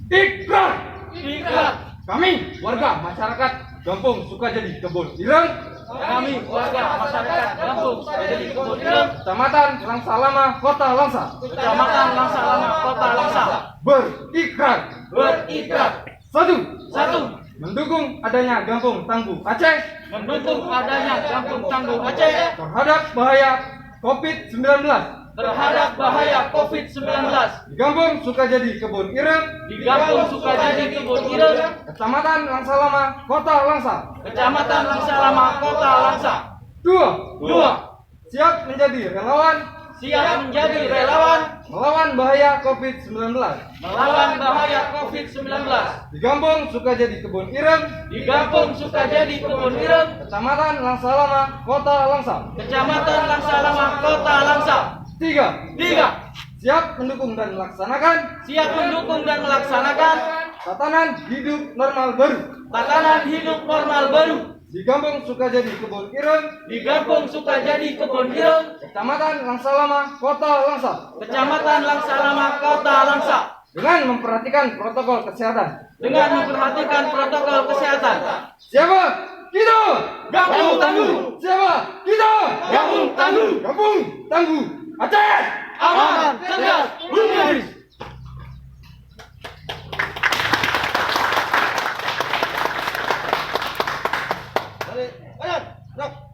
Ikrar. Ikrar. Kami warga masyarakat Kampung Sukajadi Kebon Ireng, Kami warga masyarakat Kampung Sukajadi Kebon Ireng, Kecamatan Langsa Lama, Kota Langsa, Kecamatan Langsa Lama, Kota Langsa, berikrar. Satu, Mendukung adanya Kampung Tangguh Aceh mendukung adanya Kampung Tangguh Aceh terhadap bahaya COVID-19 terhadap bahaya COVID-19 di Kampung Sukajadi Kebon Ireng, di Kampung Sukajadi Kebon Ireng, Kecamatan Langsa Lama, Kota Langsa. Kecamatan Langsa Lama, Kota Langsa. 2. Siap menjadi relawan Siap menjadi relawan melawan bahaya COVID-19 melawan bahaya COVID-19 di Kampung Sukajadi Kebon Ireng, di Kampung Sukajadi Kebon Ireng, Kecamatan Langsa Lama, Kota Langsa. Kecamatan Langsa Lama, Kota Langsa. 3. 3. Siap mendukung dan melaksanakan Siap mendukung dan melaksanakan tatanan hidup normal baru tatanan hidup normal baru di Kampung Sukajadi Kebon Ireng, di Kampung Sukajadi Kebon Ireng, Kecamatan Langsa Lama, Kota Langsa, Kecamatan Langsa Lama, Kota Langsa, dengan memperhatikan protokol kesehatan. dengan memperhatikan protokol kesehatan. Siapa? Kita! Kampung Tangguh! Siapa? Kita! Kampung Tangguh! Kampung Tangguh Aceh! Aman, tegas, berdiri. Balik, kanan, gerak.